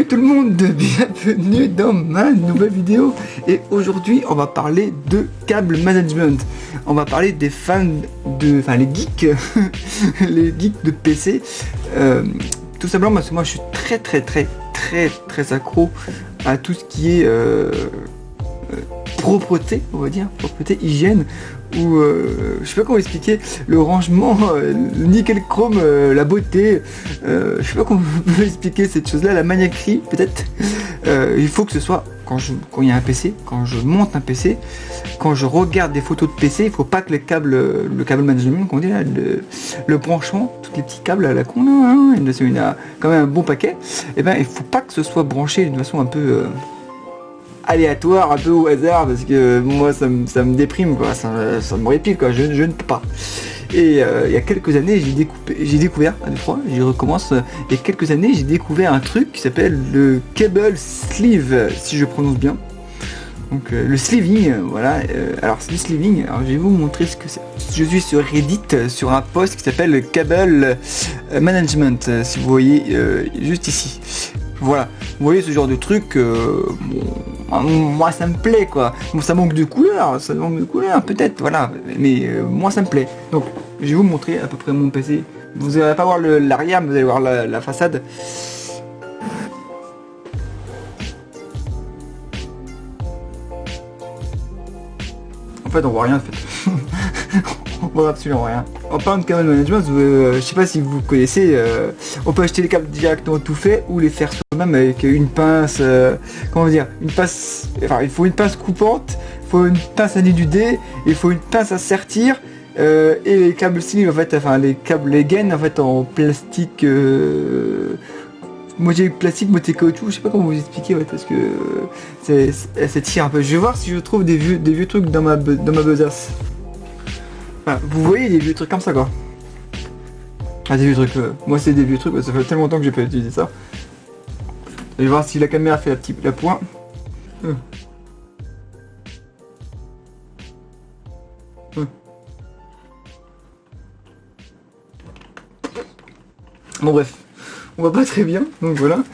Salut tout le monde, bienvenue dans ma nouvelle vidéo. Et aujourd'hui on va parler de câble management. On va parler des fans de... Enfin les geeks, les geeks de PC. Tout simplement parce que moi je suis très accro à tout ce qui est propreté, on va dire, propreté, hygiène, ou je sais pas comment expliquer, le rangement, le nickel chrome, la beauté, je sais pas comment on peut expliquer cette chose là, la maniaquerie peut-être. Il faut que ce soit quand il y a un PC, quand je monte un PC, quand je regarde des photos de PC, il faut pas que le câble management, qu'on dit là, le branchement, tous les petits câbles à la con là, hein, il y en a quand même un bon paquet, et ben il faut pas que ce soit branché d'une façon un peu aléatoire, un peu au hasard, parce que moi ça me déprime quoi, ça me répile quoi, je ne peux pas. Et il y a quelques années j'ai découvert, je recommence, il y a quelques années j'ai découvert un truc qui s'appelle le cable sleeve, si je prononce bien. Donc le sleeving, voilà, alors c'est du sleeving, alors je vais vous montrer ce que c'est. Je suis sur Reddit, sur un post qui s'appelle cable management, si vous voyez juste ici. Voilà, vous voyez ce genre de truc, moi ça me plaît quoi. Bon, ça manque de couleur, peut-être, voilà, mais moi ça me plaît. Donc je vais vous montrer à peu près mon PC. Vous n'allez pas voir l'arrière, mais vous allez voir la façade. En fait on voit rien en fait. On voit absolument rien. En parlant de câble management, je sais pas si vous connaissez, on peut acheter les câbles directement tout fait ou les faire soi-même avec une pince, comment dire, une pince, enfin il faut une pince coupante, il faut une pince à nidudé, il faut une pince à sertir, et les câbles sleeve en fait, enfin les câbles, les gaines en fait en plastique, moitié plastique, moitié caoutchouc, je sais pas comment vous expliquer, ouais, parce que ça tire un peu. Je vais voir si je trouve des vieux trucs dans ma besace. Voilà, vous voyez des vieux trucs comme ça quoi. Ah, des vieux trucs, moi c'est des vieux trucs, ça fait tellement longtemps que j'ai pas utilisé ça. Je vais voir si la caméra fait la pointe. Bon bref, on va pas très bien, donc voilà.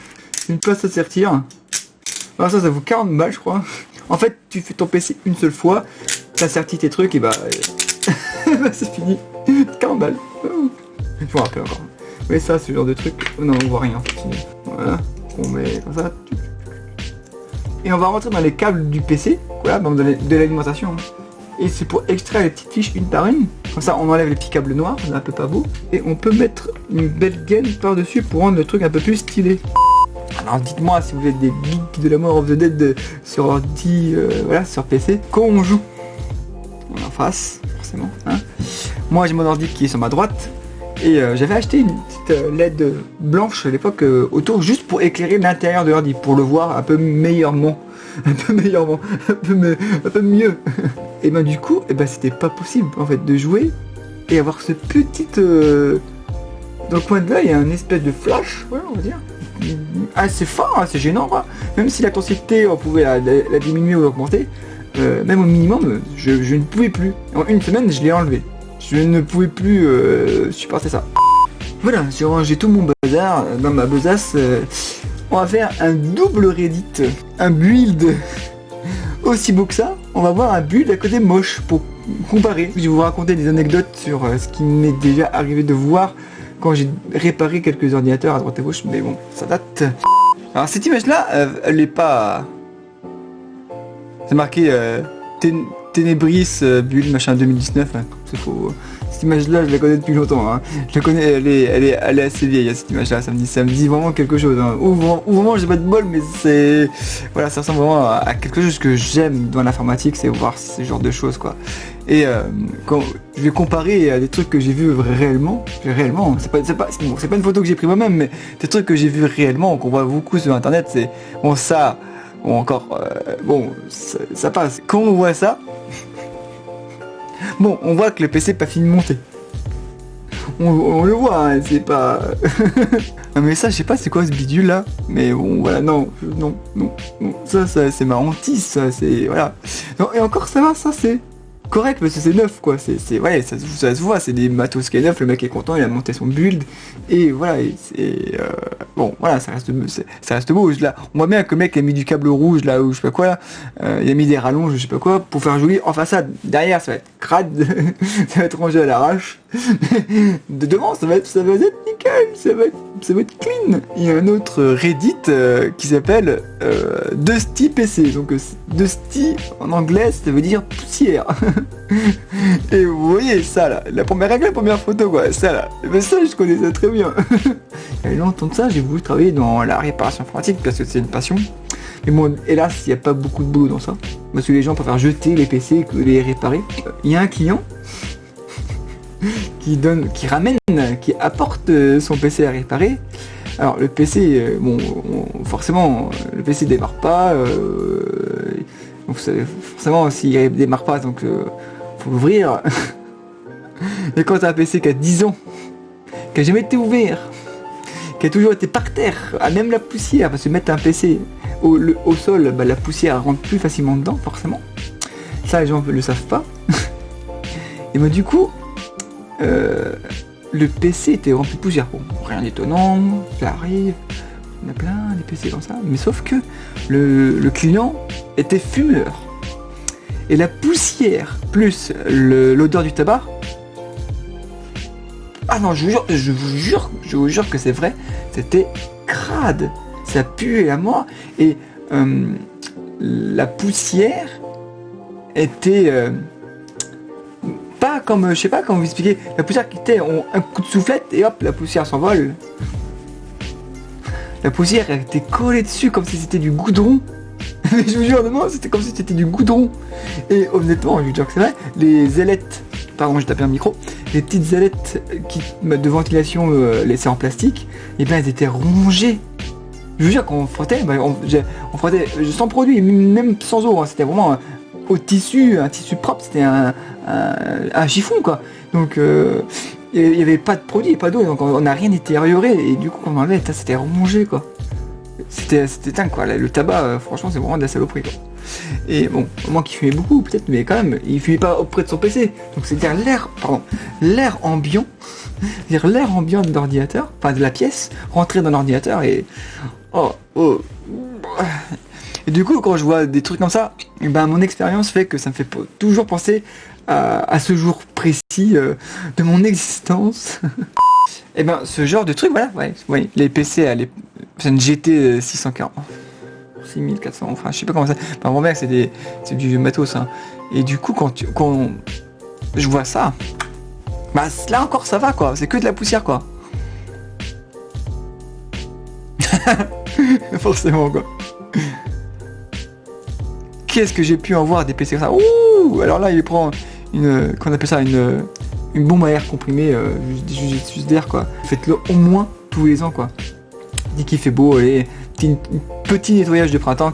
Une place à sertir. Alors ça vaut 40 balles je crois. En fait tu fais ton PC une seule fois, t'assertis tes trucs et bah c'est fini. 40 balles. Je me rappelle encore. Mais ça, ce genre de truc. Oh non, on voit rien. Voilà. On met comme ça. Et on va rentrer dans les câbles du PC. Voilà, donc de l'alimentation. Et c'est pour extraire les petites fiches une par une. Comme ça, on enlève les petits câbles noirs. C'est un peu pas beau. Et on peut mettre une belle gaine par-dessus pour rendre le truc un peu plus stylé. Alors dites-moi si vous êtes des geeks de la mort of the dead sur ordi, voilà, sur PC. Quand on joue, on est en face. Hein. Moi j'ai mon ordi qui est sur ma droite et j'avais acheté une petite LED blanche à l'époque autour juste pour éclairer l'intérieur de l'ordi, pour le voir un peu meilleurement, un peu mieux. Et ben du coup, c'était pas possible en fait de jouer et avoir ce petit dans le coin de l'œil, un espèce de flash, voilà, on va dire, assez fort, assez gênant quoi. Même si l'intensité on pouvait la diminuer ou l'augmenter. Même au minimum, je ne pouvais plus. En une semaine, je l'ai enlevé. Je ne pouvais plus supporter ça. Voilà, j'ai rangé tout mon bazar dans ma besace. On va faire un double Reddit, un build aussi beau que ça. On va voir un build à côté moche pour comparer. Je vais vous raconter des anecdotes sur ce qui m'est déjà arrivé de voir quand j'ai réparé quelques ordinateurs à droite et gauche. Mais bon, ça date. Alors cette image-là, elle est pas... C'est marqué Ténébris bulle machin 2019, hein. C'est faux. Cette image là je la connais depuis longtemps, hein. Je la connais, elle est assez vieille cette image là, ça me dit vraiment quelque chose, hein. Ou vraiment j'ai pas de bol, mais c'est... Voilà, ça ressemble vraiment à quelque chose que j'aime dans l'informatique, c'est voir ce genre de choses quoi. Et quand je vais comparer à des trucs que j'ai vus réellement, c'est pas une photo que j'ai pris moi-même, mais des trucs que j'ai vus réellement, qu'on voit beaucoup sur internet, c'est bon ça. Bon encore, bon, ça passe. Quand on voit ça, bon, on voit que le PC n'est pas fini de monter. On le voit, hein, c'est pas... mais ça, je sais pas c'est quoi ce bidule là. Mais bon, voilà, non, ça c'est ma hantise, ça, c'est... Voilà. Non, et encore ça va, ça c'est... correct parce que c'est neuf quoi, ouais, ça se voit, c'est des matos qui est neuf, le mec est content, il a monté son build, et voilà, bon, voilà, ça reste beau, là, on voit bien que le mec a mis du câble rouge là, ou je sais pas quoi, là, il a mis des rallonges, je sais pas quoi, pour faire joli en façade, derrière ça va être crade, ça va être rangé à l'arrache, de devant ça va être nickel, ça va être clean. Il y a un autre Reddit qui s'appelle Dusty PC, donc Dusty en anglais ça veut dire poussière. Et vous voyez ça là, la première règle, la première photo quoi, ça là, mais ça je connais ça très bien. Il y a longtemps de ça, j'ai voulu travailler dans la réparation informatique parce que c'est une passion. Mais bon, hélas, il n'y a pas beaucoup de boulot dans ça. Parce que les gens préfèrent jeter les PC que les réparer. Il y a un client qui apporte son PC à réparer. Alors le PC, bon, forcément, le PC démarre pas. Donc vous savez, forcément, s'il démarre pas, donc faut l'ouvrir. Et quand t'as un PC qui a 10 ans, qui a jamais été ouvert, qui a toujours été par terre, à même la poussière, parce que mettre un PC au sol, bah, la poussière rentre plus facilement dedans, forcément. Ça, les gens ne le savent pas. Et bah du coup, le PC était rempli de poussière. Bon, rien d'étonnant, ça arrive, on a plein des PC comme ça. Mais sauf que le client était fumeur. Et la poussière, plus l'odeur du tabac, ah non, je vous jure que c'est vrai, c'était crade, ça puait à mort, et la poussière était pas comme, je sais pas comment vous expliquer, la poussière qui était un coup de soufflette et hop, la poussière s'envole. La poussière était collée dessus comme si c'était du goudron. Mais je vous jure, non, c'était comme si c'était du goudron. Et honnêtement, je vous jure que c'est vrai, les ailettes, pardon, j'ai tapé un micro, les petites ailettes de ventilation laissées en plastique, et bien elles étaient rongées. Je vous jure qu'on frottait, on frottait sans produit, même sans eau, hein, c'était vraiment un tissu propre, c'était un chiffon quoi. Donc il n'y avait pas de produit, pas d'eau, donc on n'a rien détérioré, et du coup quand on enlevait, c'était rongé quoi. C'était dingue quoi, le tabac franchement c'est vraiment de la saloperie quoi. Et bon, moi qui fumais beaucoup peut-être, mais quand même, il fumait pas auprès de son PC, donc c'est-à-dire l'air ambiant, c'est-à-dire l'air ambiant de l'ordinateur, enfin de la pièce, rentrer dans l'ordinateur et et du coup quand je vois des trucs comme ça, et ben mon expérience fait que ça me fait toujours penser à ce jour précis de mon existence. Et ben ce genre de truc, voilà, ouais, les PC, c'est une GT 640, 6400, enfin je sais pas comment ça, enfin mon mec c'est du matos hein. Et du coup quand je vois ça, bah là encore ça va quoi, c'est que de la poussière quoi. Forcément quoi. Qu'est-ce que j'ai pu en voir des PC comme ça. Ouh, alors là il prend qu'on appelle ça une bombe à air comprimée, juste d'air quoi. Faites-le au moins tous les ans quoi. Dès qu'il fait beau, allez, petit nettoyage de printemps,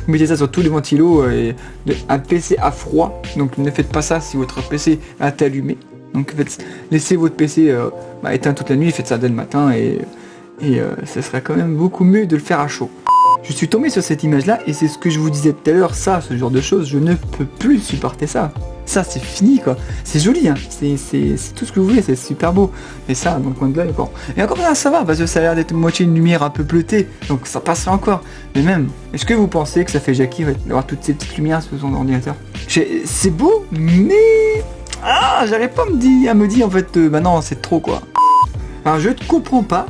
vous mettez ça sur tous les ventilos, un PC à froid, donc ne faites pas ça si votre PC est allumé. Donc laissez votre PC éteint toute la nuit, faites ça dès le matin et ça serait quand même beaucoup mieux de le faire à chaud. Je suis tombé sur cette image là et c'est ce que je vous disais tout à l'heure, ça, ce genre de choses, je ne peux plus supporter ça. Ça c'est fini quoi, c'est joli hein, c'est tout ce que vous voulez, c'est super beau. Et ça, dans le coin de l'œil encore. Et encore ça va, parce que ça a l'air d'être moitié une lumière un peu bleutée, donc ça passerait encore. Mais même, est-ce que vous pensez que ça fait Jackie d'avoir toutes ces petites lumières sur son ordinateur? C'est beau, mais... Ah, j'arrive pas à me dire en fait, bah non c'est trop quoi. Alors je ne comprends pas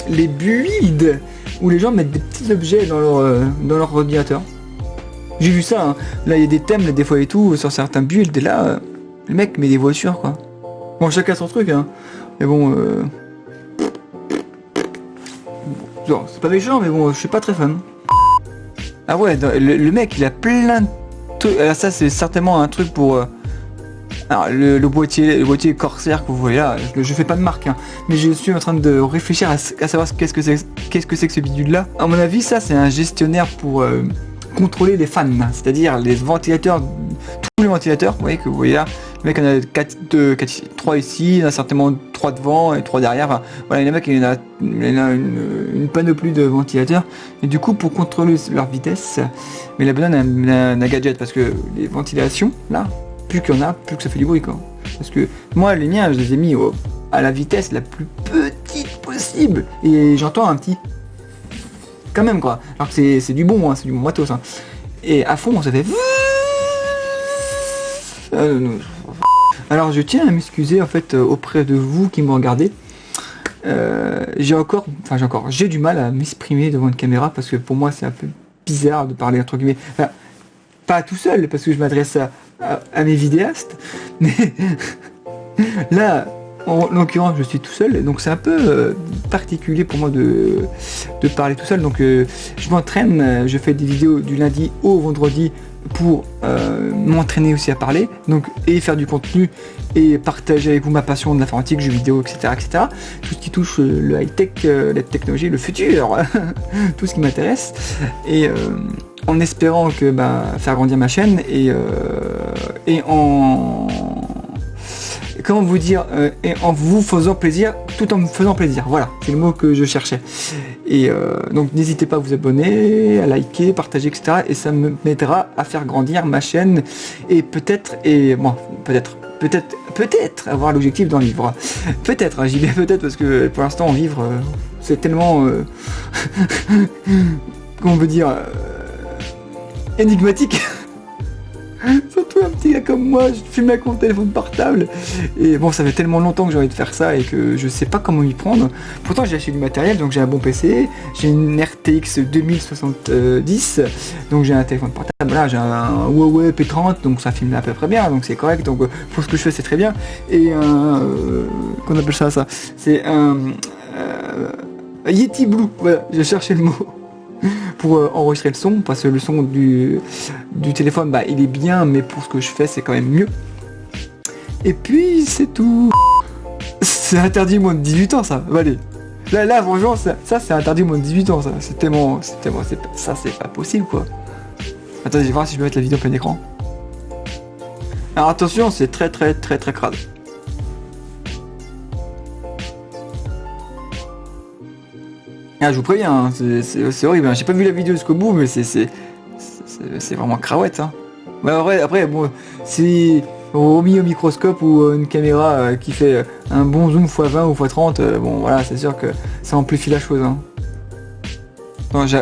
les builds où les gens mettent des petits objets dans leur ordinateur. J'ai vu ça, hein. Là il y a des thèmes des fois et tout, sur certains builds, et là, le mec met des voitures quoi. Bon, chacun son truc, hein. Mais bon, bon c'est pas méchant, mais bon, je suis pas très fan. Ah ouais, le mec il a plein de trucs. Alors ça c'est certainement un truc pour... Alors le boîtier Corsair que vous voyez là, je fais pas de marque, hein, mais je suis en train de réfléchir à savoir qu'est-ce que c'est que ce bidule là. À mon avis ça c'est un gestionnaire pour contrôler les fans, c'est-à-dire les ventilateurs, tous les ventilateurs, vous voyez que vous voyez là, le mec en a 3 ici, il en a certainement 3 devant et 3 derrière, enfin, voilà, les mecs il en a une panoplie de ventilateurs, et du coup pour contrôler leur vitesse, mais il a besoin d'un gadget, parce que les ventilations, là, plus qu'il y en a, plus que ça fait du bruit quoi. Parce que moi les miens je les ai mis à la vitesse la plus petite possible et j'entends un petit quand même quoi. Alors que c'est du bon, hein, c'est du bon matos. Hein. Et à fond ça fait. Alors je tiens à m'excuser en fait auprès de vous qui me regardez. J'ai du mal à m'exprimer devant une caméra parce que pour moi c'est un peu bizarre de parler entre guillemets. Enfin, pas tout seul parce que je m'adresse à mes vidéastes, mais là en l'occurrence je suis tout seul donc c'est un peu particulier pour moi de parler tout seul. Donc je m'entraîne, je fais des vidéos du lundi au vendredi pour m'entraîner aussi à parler donc et faire du contenu et partager avec vous ma passion de l'informatique, jeux vidéo, etc. Tout ce qui touche le high-tech, la technologie, le futur, tout ce qui m'intéresse. Et en espérant que faire grandir ma chaîne et en comment vous dire et en vous faisant plaisir tout en me faisant plaisir. Voilà, c'est le mot que je cherchais. Et donc n'hésitez pas à vous abonner, à liker, partager, etc. Et ça m'aidera à faire grandir ma chaîne et peut-être avoir l'objectif d'en vivre. Peut-être, hein, j'y vais peut-être parce que pour l'instant en vivre c'est tellement comment on peut dire énigmatique. Surtout un petit gars comme moi, je filme avec mon téléphone portable et bon ça fait tellement longtemps que j'ai envie de faire ça et que je sais pas comment y prendre. Pourtant j'ai acheté du matériel, donc j'ai un bon PC, j'ai une RTX 2070, donc j'ai un téléphone portable, là j'ai un Huawei P30, donc ça filme à peu près bien, donc c'est correct, donc pour ce que je fais c'est très bien. Et qu'on appelle ça c'est un Yeti Blue, voilà, j'ai cherché le mot. Pour enregistrer le son, parce que le son du téléphone il est bien, mais pour ce que je fais c'est quand même mieux. Et puis c'est tout. C'est interdit moins de 18 ans ça, allez. Là franchement ça c'est interdit moins de 18 ans ça, c'est pas possible quoi. Attendez, je vais voir si je peux mettre la vidéo en plein écran. Alors attention, c'est très crade. Ah, je vous préviens, hein, c'est horrible, hein. J'ai pas vu la vidéo jusqu'au bout, mais c'est vraiment crawette. Hein. Mais après, bon, si on mis au microscope ou une caméra qui fait un bon zoom x20 ou x30, bon voilà, c'est sûr que ça amplifie la chose. Hein.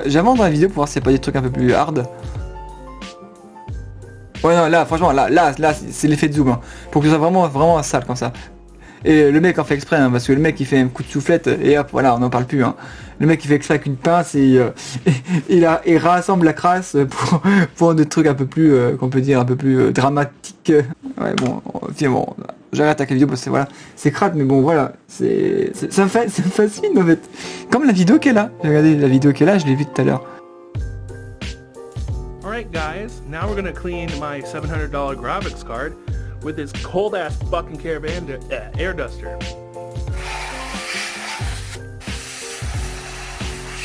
J'avance dans la vidéo pour voir s'il n'y a pas des trucs un peu plus hard. Ouais, non, là, franchement, là c'est l'effet de zoom, hein, pour que ce soit vraiment sale comme ça. Et le mec en fait exprès, hein, parce que le mec il fait un coup de soufflette et hop, voilà, on n'en parle plus. Hein. Le mec il fait exprès avec une pince et il rassemble la crasse pour des trucs un peu plus, qu'on peut dire, un peu plus dramatiques. Ouais, bon, j'arrête avec la vidéo parce que voilà, c'est crade, mais bon, voilà, ça me fascine en fait. Comme la vidéo qu'elle a. Regardez la vidéo qu'elle a, je l'ai vue tout à l'heure. Alright guys, now we're gonna clean my $700 graphics card with this cold ass fucking Caravan air duster.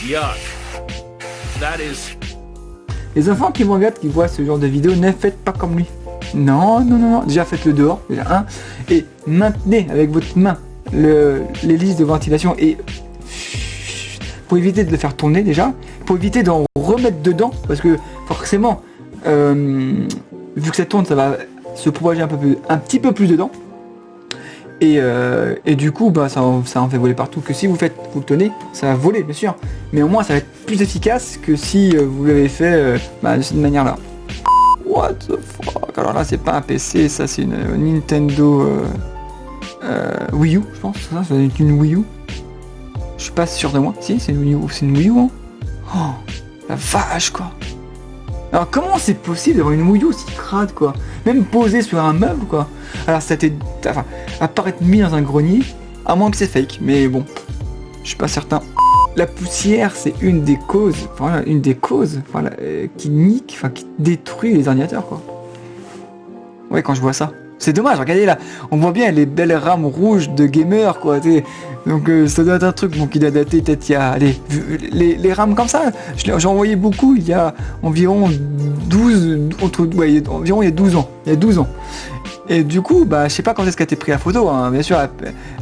Yuck. That is... Les enfants qui me regardent, qui voient ce genre de vidéo, ne faites pas comme lui. Non. Déjà faites-le dehors, déjà, hein. Et maintenez avec votre main l'hélice de ventilation et pour éviter de le faire tourner déjà, pour éviter d'en remettre dedans, parce que forcément, vu que ça tourne, ça va se propager un petit peu plus dedans et du coup ça en fait voler partout. Que si vous le tenez, ça va voler bien sûr, mais au moins ça va être plus efficace que si vous l'avez fait de cette manière là. What the fuck. Alors là c'est pas un PC, ça c'est une Nintendo Wii U, je pense. Ça doit être une Wii U, je suis pas sûr de moi. Si c'est une Wii U, hein. Oh la vache quoi. Alors comment c'est possible d'avoir une Wii U aussi crade quoi, même posée sur un meuble quoi. Alors ça à part être mis dans un grenier, à moins que c'est fake, mais bon, je suis pas certain. La poussière c'est une des causes qui nique, qui détruit les ordinateurs quoi. Ouais, quand je vois ça. C'est dommage, regardez là, on voit bien les belles rames rouges de gamer quoi, t'sais. Donc ça doit être un truc qui doit dater peut-être il y a, allez, les rames comme ça, j'en voyais beaucoup il y a environ 12 ans, Et du coup, je sais pas quand est-ce qu'a été pris la photo, hein. Bien sûr,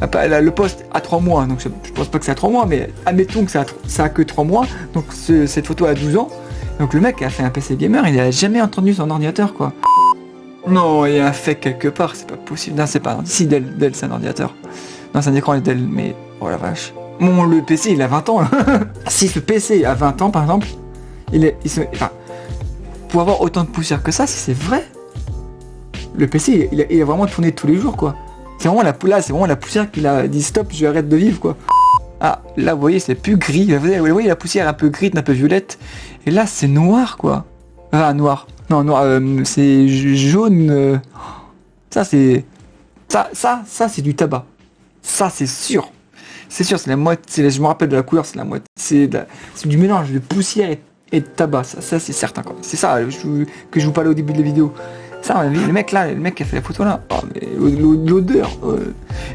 le poste a 3 mois, donc je pense pas que c'est à 3 mois, mais admettons que ça a que 3 mois, donc cette photo a 12 ans, donc le mec a fait un PC gamer, il a jamais entendu son ordinateur quoi. Non, il y a un fake quelque part, c'est pas possible. Non, c'est pas. Si, Dell, c'est un ordinateur. Non, c'est un écran Dell, mais... Oh la vache. Bon, le PC, il a 20 ans, là. Si ce PC a 20 ans, par exemple, enfin, pour avoir autant de poussière que ça, si c'est vrai, le PC, il a vraiment tourné tous les jours, quoi. C'est vraiment la poussière qu'il a dit stop, je arrête de vivre, quoi. Ah, là, vous voyez, c'est plus gris. Vous voyez, la poussière un peu grise, un peu violette. Et là, c'est noir, quoi. Enfin, noir. Non, noir, c'est jaune. Ça, c'est... Ça, c'est du tabac. Ça, c'est sûr. C'est sûr, c'est la moitié. Je me rappelle de la couleur, c'est la moitié. C'est du mélange de poussière et de tabac. Ça c'est certain, quoi. C'est ça que je vous parlais au début de la vidéo. Ça, le mec qui a fait la photo là. Oh, mais l'odeur.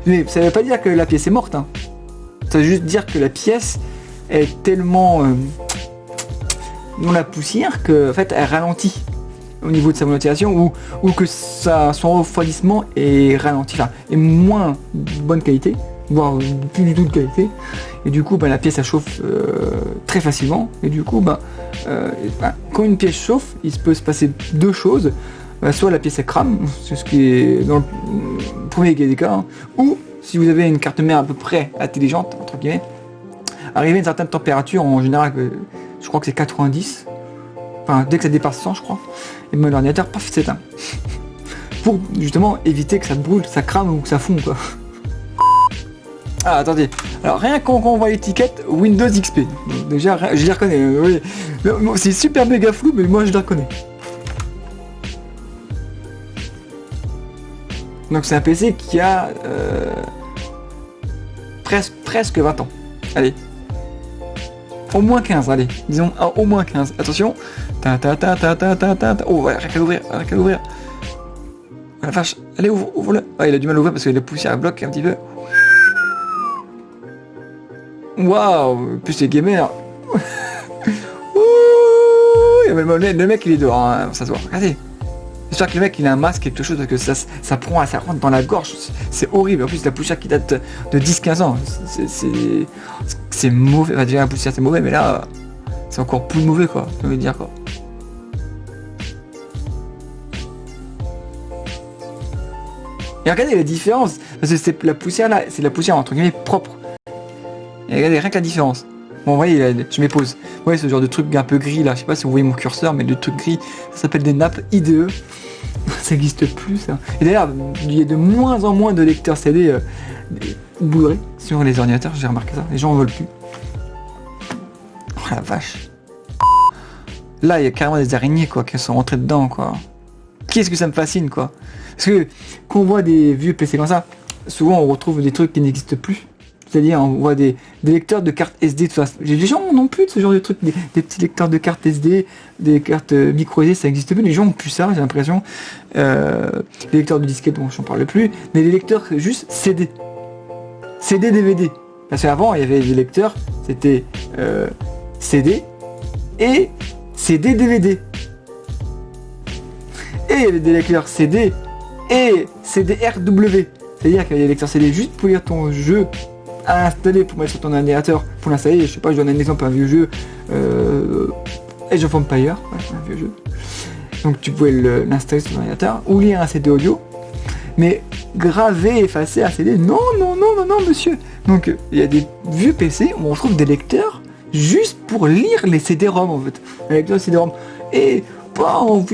Mais ça veut pas dire que la pièce est morte, hein. Ça veut juste dire que la pièce est tellement dans la poussière que, en fait, elle ralentit au niveau de sa monétisation ou que son refroidissement est ralenti, enfin, est moins de bonne qualité, voire plus du tout de qualité, et du coup la pièce elle chauffe très facilement, et du coup quand une pièce chauffe, il peut se passer deux choses, soit la pièce elle crame, c'est ce qui est dans le premier des cas, hein, ou si vous avez une carte mère à peu près intelligente, entre guillemets, arriver à une certaine température, en général je crois que c'est 90, enfin dès que ça dépasse 100 je crois, et mon ordinateur, paf, s'éteint. Pour justement éviter que ça brûle, ça crame ou que ça fonde, quoi. Ah, attendez. Alors, rien qu'on voit l'étiquette Windows XP. Donc, déjà, je les reconnais. Oui. C'est super méga flou, mais moi, je les reconnais. Donc, c'est un PC qui a presque 20 ans. Allez. Au moins 15, allez. Disons, au moins 15. Attention. Oh, rien qu'à l'ouvrir, Oh, la vache, allez, ouvre-le. Ah, il a du mal à ouvrir parce que la poussière bloque un petit peu. Waouh, plus c'est gamer. Le mec il est dehors, hein, ça se voit. Regardez. J'espère que le mec il a un masque, quelque chose, parce que ça rentre dans la gorge. C'est horrible. En plus la poussière qui date de 10-15 ans. C'est mauvais. Enfin, déjà la poussière c'est mauvais, mais là c'est encore plus mauvais, quoi. Je veux dire, quoi. Et regardez la différence, parce que c'est la poussière là, c'est la poussière entre guillemets propre. Et regardez rien que la différence. Bon, vous voyez, je m'épose. Vous voyez ce genre de truc un peu gris là, je sais pas si vous voyez mon curseur, mais le truc gris, ça s'appelle des nappes IDE. Ça n'existe plus, ça. Et d'ailleurs, il y a de moins en moins de lecteurs CD Blu-ray sur les ordinateurs, j'ai remarqué ça. Les gens en veulent plus. Oh la vache. Là, il y a carrément des araignées, quoi, qui sont rentrées dedans, quoi. Qu'est-ce que ça me fascine, quoi. Parce que quand on voit des vieux PC comme ça, souvent on retrouve des trucs qui n'existent plus. C'est-à-dire on voit des lecteurs de cartes SD, tout ça. Les gens n'ont plus de ce genre de trucs, des petits lecteurs de cartes SD, des cartes micro SD, ça n'existe plus. Les gens n'ont plus ça, j'ai l'impression. Les lecteurs de disquettes, bon, j'en parle plus. Mais les lecteurs juste CD. CD, DVD. Parce qu'avant, il y avait des lecteurs, c'était CD et CD, DVD. Et il y avait des lecteurs CD et CD-RW. C'est-à-dire qu'il y a des lecteurs CD juste pour lire ton jeu à installer, pour mettre sur ton ordinateur, pour l'installer. Je sais pas, je donne un exemple, un vieux jeu, Age of Empires, ouais, un vieux jeu. Donc tu pouvais l'installer sur ton ordinateur, ou lire un CD audio, mais graver, effacer un CD, non, monsieur. Donc il y a des vieux PC où on trouve des lecteurs juste pour lire les CD-ROM, en fait. Les lecteurs CD-ROM. Et pas en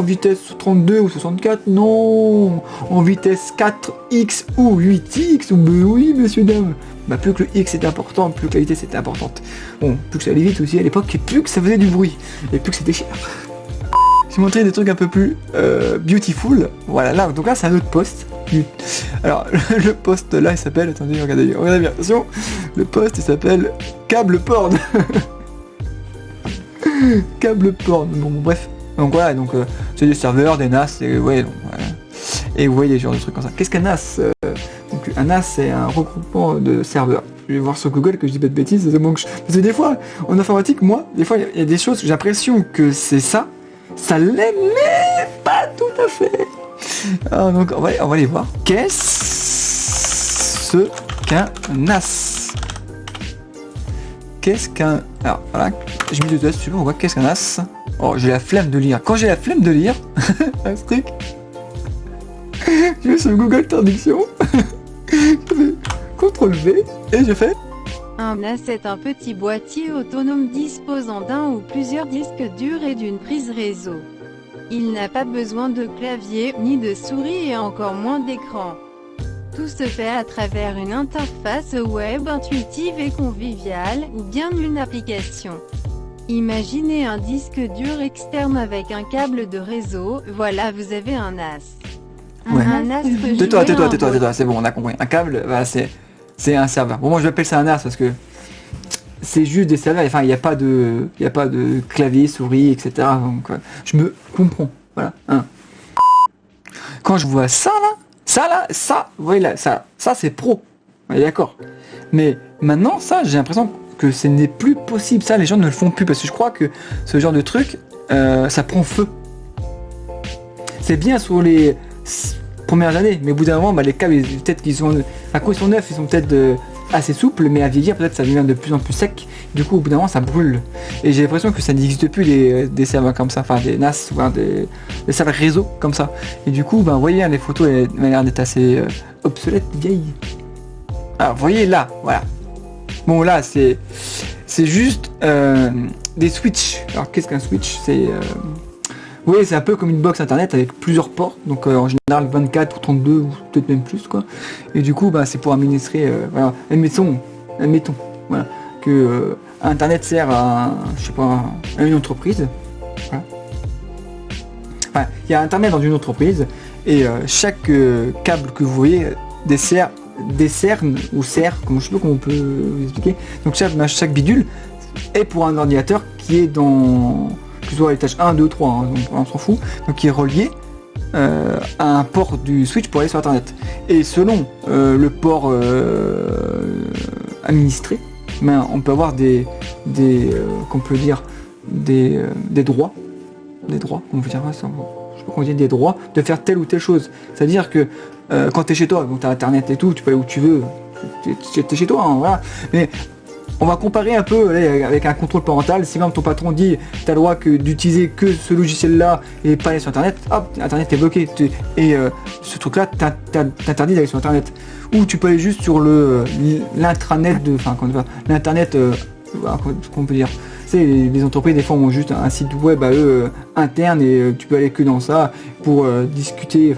vitesse 32 ou 64, non, en vitesse 4X ou 8X, ou oui, messieurs, dames. Bah, plus que le X était important, plus que la vitesse était importante. Bon, plus que ça allait vite aussi à l'époque, et plus que ça faisait du bruit, et plus que c'était cher. J'ai montré des trucs un peu plus beautiful. Voilà, là, donc là, c'est un autre poste. Alors, le poste là, il s'appelle, attendez, regardez bien, attention, le poste, il s'appelle câble porn. Câble porn, bon bref. Donc voilà, donc c'est des serveurs, des NAS, et ouais, donc, voilà. Et vous voyez des genres de trucs comme ça. Qu'est-ce qu'un NAS Donc un NAS c'est un regroupement de serveurs. Je vais voir sur Google que je dis pas de bêtises, parce que des fois, en informatique, moi, des fois il y a des choses, j'ai l'impression que c'est ça l'est, mais pas tout à fait. Alors, donc on va aller voir. Qu'est-ce qu'un NAS? Qu'est-ce qu'un... Alors voilà, je mets deux tests, on voit qu'est-ce qu'un NAS. Oh, j'ai la flemme de lire. Quand j'ai la flemme de lire, un truc, je vais sur Google Traduction, je fais CTRL-V et je fais... Un NAS est un petit boîtier autonome disposant d'un ou plusieurs disques durs et d'une prise réseau. Il n'a pas besoin de clavier, ni de souris et encore moins d'écran. Tout se fait à travers une interface web intuitive et conviviale, ou bien une application. Imaginez un disque dur externe avec un câble de réseau, voilà vous avez un NAS. Ouais. Un NAS peut Tais-toi, jouer un tais-toi, c'est bon, on a compris. Un câble, bah, c'est un serveur. Bon, moi je l'appelle ça un NAS parce que c'est juste des serveurs, enfin il n'y a pas de clavier, souris, etc. Donc je me comprends, voilà. Hein. Quand je vois ça, vous voyez là, ça c'est pro, on est d'accord. Mais maintenant, ça, j'ai l'impression que ce n'est plus possible, ça, les gens ne le font plus, parce que je crois que ce genre de truc, ça prend feu. C'est bien sur les premières années, mais au bout d'un moment, bah, les câbles, peut-être qu'ils sont, à quoi ils sont neufs, ils sont peut-être assez souples, mais à vieillir, peut-être ça devient de plus en plus sec, du coup, au bout d'un moment, ça brûle. Et j'ai l'impression que ça n'existe plus des serveurs comme ça, enfin des NAS, ou des serveurs réseau comme ça. Et du coup, bah, vous voyez, les photos, elles ont l'air d'être assez obsolètes, vieilles. Alors, vous voyez là, voilà. Bon, là, c'est juste des switches. Alors, qu'est-ce qu'un switch? Oui, c'est un peu comme une box internet avec plusieurs ports, donc en général 24 ou 32 ou peut-être même plus, quoi. Et du coup, bah, c'est pour administrer, voilà. Admettons, voilà, que internet sert à, je sais pas, à une entreprise. Voilà. Enfin, il y a internet dans une entreprise et chaque câble que vous voyez décerne ou sert, comme je sais pas comment on peut vous expliquer. Donc chaque bidule est pour un ordinateur qui est dans, que ce soit à l'étage 1, 2, 3, hein, on s'en fout, donc qui est relié à un port du switch pour aller sur internet. Et selon le port administré, ben, on peut avoir qu'on peut dire des droits, on veut dire ça, je sais pas comment dire, des droits de faire telle ou telle chose. C'est-à-dire que quand tu es chez toi, donc tu as internet et tout, tu peux aller où tu veux, tu es chez toi, hein, voilà. Mais on va comparer un peu là, avec un contrôle parental. Si même ton patron dit tu as le droit d'utiliser que ce logiciel-là et pas aller sur internet, hop, internet est bloqué. Et ce truc-là t'interdit d'aller sur internet. Ou tu peux aller juste sur l'intranet l'internet, qu'on peut dire. Tu sais, les entreprises des fois ont juste un site web à eux interne et tu peux aller que dans ça pour discuter,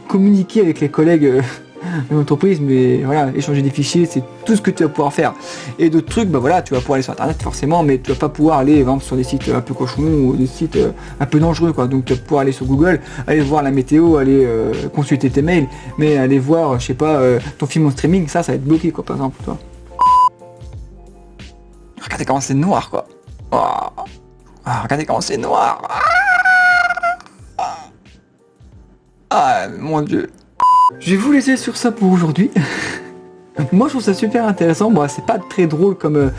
communiquer avec les collègues de l'entreprise, mais voilà, échanger des fichiers, c'est tout ce que tu vas pouvoir faire. Et d'autres trucs, bah voilà, tu vas pouvoir aller sur internet forcément, mais tu vas pas pouvoir aller par exemple, sur des sites un peu cochons ou des sites un peu dangereux, quoi. Donc tu vas pouvoir aller sur Google, aller voir la météo, aller consulter tes mails, mais aller voir, je sais pas, ton film en streaming, ça va être bloqué, quoi, par exemple, toi. Regardez comment c'est noir, quoi. Oh. Ah, regardez comment c'est noir. Ah, mon dieu. Je vais vous laisser sur ça pour aujourd'hui. Moi je trouve ça super intéressant. Bon, c'est pas très drôle comme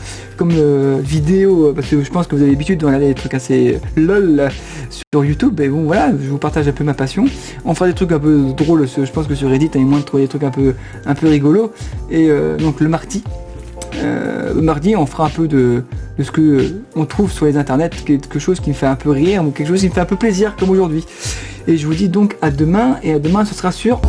vidéo, parce que je pense que vous avez l'habitude de regarder des trucs assez lol sur YouTube. Et bon voilà, je vous partage un peu ma passion. On fera des trucs un peu drôles, je pense que sur Reddit il y a moins de trouver des trucs un peu rigolos. Et donc le mardi on fera un peu de ce que on trouve sur les internets, quelque chose qui me fait un peu rire ou quelque chose qui me fait un peu plaisir comme aujourd'hui. Et je vous dis donc à demain, et à demain ce sera sur